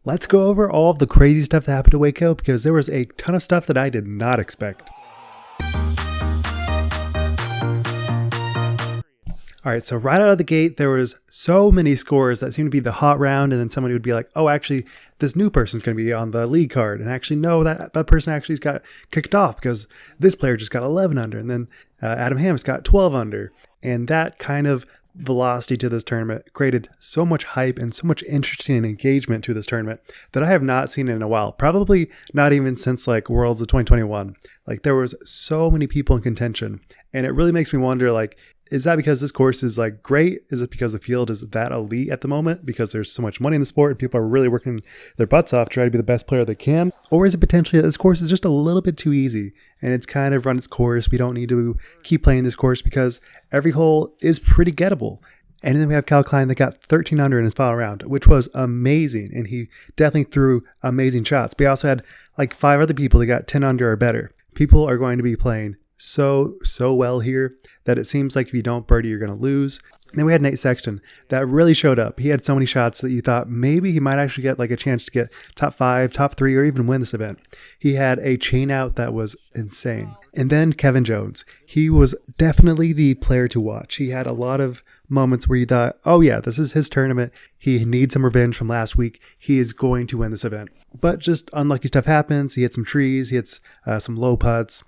Let's go over all of the crazy stuff that happened to Waco because there was a ton of stuff that I did not expect. All right, so right out of the gate, there was so many scores that seemed to be the hot round, and then somebody would be like, oh, actually, this new person's going to be on the lead card, and actually, no, that person actually got kicked off because this player just got 11 under, and then Adam Hammis got 12 under, and that kind of velocity to this tournament created so much hype and so much interesting engagement to this tournament that I have not seen in a while, probably not even since like Worlds of 2021. Like there was so many people in contention, and it really makes me wonder, like, is that because this course is like great? Is it because the field is that elite at the moment because there's so much money in the sport and people are really working their butts off to try to be the best player they can? Or is it potentially that this course is just a little bit too easy and it's kind of run its course? We don't need to keep playing this course because every hole is pretty gettable. And then we have Klein that got 13 under in his final round, which was amazing. And he definitely threw amazing shots. But he also had like 5 other people that got 10 under or better. People are going to be playing so well here that it seems like if you don't birdie, you're going to lose. And then we had Nate Sexton that really showed up. He had so many shots that you thought maybe he might actually get like a chance to get top 5, top 3, or even win this event. He had a chain out that was insane. And then Kevin Jones, he was definitely the player to watch. He had a lot of moments where you thought, oh yeah, this is his tournament. He needs some revenge from last week. He is going to win this event. But just unlucky stuff happens. He hit some trees. He hits some low putts.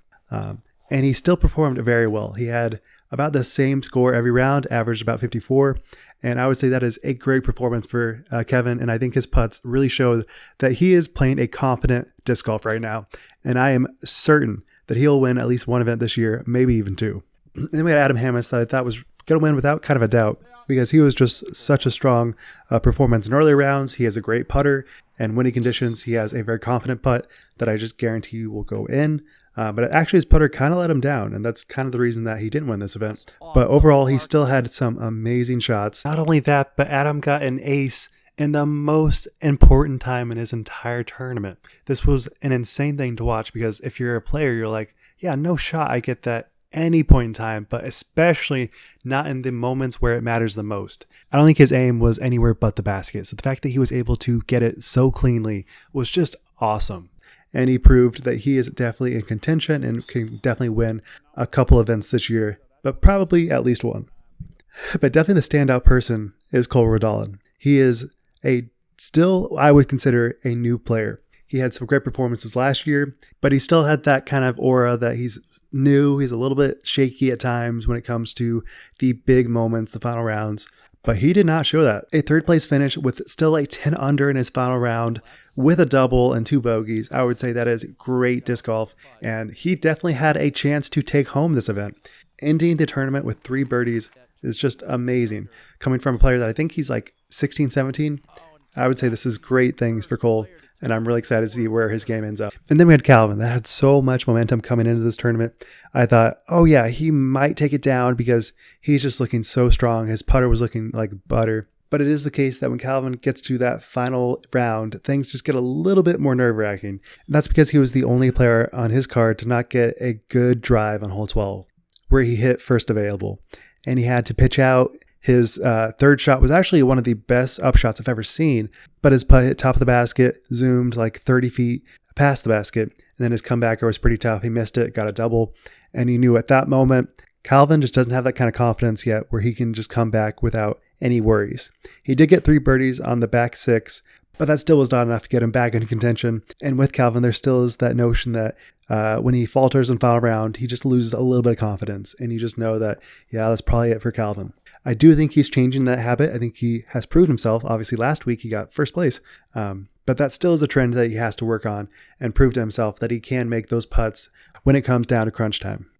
And he still performed very well. He had about the same score every round, averaged about 54. And I would say that is a great performance for Kevin. And I think his putts really showed that he is playing a confident disc golf right now. And I am certain that he'll win at least one event this year, maybe even 2. Then we had Adam Hammis that I thought was going to win without kind of a doubt because he was just such a strong performance in early rounds. He has a great putter, and winning conditions, he has a very confident putt that I just guarantee will go in. But actually his putter kind of let him down, and that's kind of the reason that he didn't win this event. But overall, he still had some amazing shots. Not only that, but Adam got an ace in the most important time in his entire tournament. This was an insane thing to watch because if you're a player, you're like, yeah, no shot I get that any point in time, but especially not in the moments where it matters the most. I don't think his aim was anywhere but the basket. So the fact that he was able to get it so cleanly was just awesome. And he proved that he is definitely in contention and can definitely win a couple events this year, but probably at least one. But definitely the standout person is Cole Redalen. He is still, I would consider, a new player. He had some great performances last year, but he still had that kind of aura that he's new. He's a little bit shaky at times when it comes to the big moments, the final rounds. But he did not show that. A 3rd place finish with still a 10 under in his final round with a double and 2 bogeys. I would say that is great disc golf. And he definitely had a chance to take home this event. Ending the tournament with 3 birdies is just amazing. Coming from a player that I think he's like 16, 17, I would say this is great things for Cole. And I'm really excited to see where his game ends up. And then we had Calvin that had so much momentum coming into this tournament. I thought, oh yeah, he might take it down because he's just looking so strong. His putter was looking like butter. But it is the case that when Calvin gets to that final round, things just get a little bit more nerve-wracking. And that's because he was the only player on his card to not get a good drive on hole 12, where he hit first available. And he had to pitch out. His 3rd shot was actually one of the best upshots I've ever seen, but his putt hit top of the basket, zoomed like 30 feet past the basket, and then his comebacker was pretty tough. He missed it, got a double, and he knew at that moment, Calvin just doesn't have that kind of confidence yet where he can just come back without any worries. He did get 3 birdies on the back 6, but that still was not enough to get him back into contention. And with Calvin, there still is that notion that when he falters in final round, he just loses a little bit of confidence, and you just know that, yeah, that's probably it for Calvin. I do think he's changing that habit. I think he has proved himself. Obviously, last week he got 1st place, but that still is a trend that he has to work on and prove to himself that he can make those putts when it comes down to crunch time.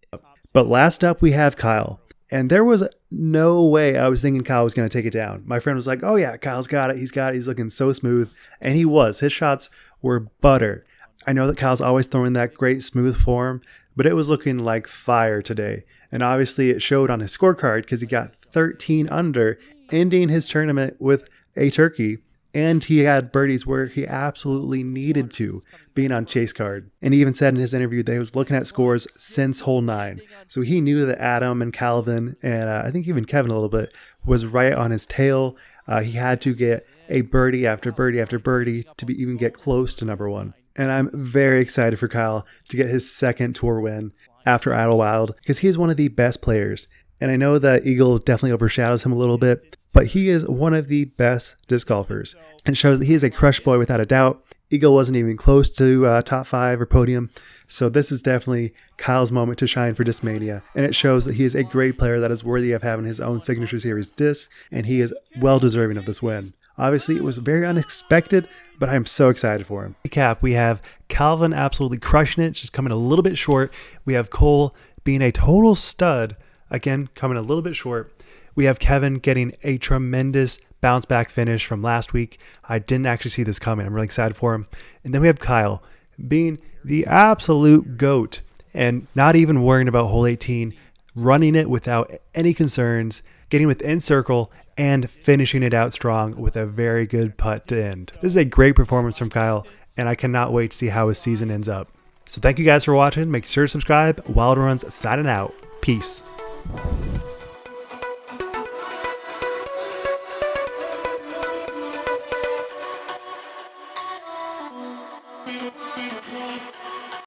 But last up, we have Kyle. And there was no way I was thinking Kyle was going to take it down. My friend was like, oh yeah, Kyle's got it. He's got it. He's looking so smooth. And he was. His shots were butter. I know that Kyle's always throwing that great smooth form, but it was looking like fire today. And obviously it showed on his scorecard because he got 13 under, ending his tournament with a turkey. And he had birdies where he absolutely needed to, being on chase card. And he even said in his interview that he was looking at scores since hole 9. So he knew that Adam and Calvin, and I think even Kevin a little bit, was right on his tail. He had to get a birdie after birdie after birdie to even get close to number one. And I'm very excited for Kyle to get his second tour win after Idlewild because he is one of the best players. And I know that Eagle definitely overshadows him a little bit, but he is one of the best disc golfers and shows that he is a crush boy without a doubt. Eagle wasn't even close to top 5 or podium. So this is definitely Kyle's moment to shine for Discmania. And it shows that he is a great player that is worthy of having his own Signature Series disc. And he is well deserving of this win. Obviously, it was very unexpected, but I'm so excited for him. Recap, we have Calvin absolutely crushing it, just coming a little bit short. We have Cole being a total stud, again, coming a little bit short. We have Kevin getting a tremendous bounce back finish from last week. I didn't actually see this coming. I'm really excited for him. And then we have Kyle being the absolute GOAT and not even worrying about hole 18, running it without any concerns, getting within circle, and finishing it out strong with a very good putt to end. This is a great performance from Kyle, and I cannot wait to see how his season ends up. So thank you guys for watching. Make sure to subscribe. Wild Runs signing out. Peace.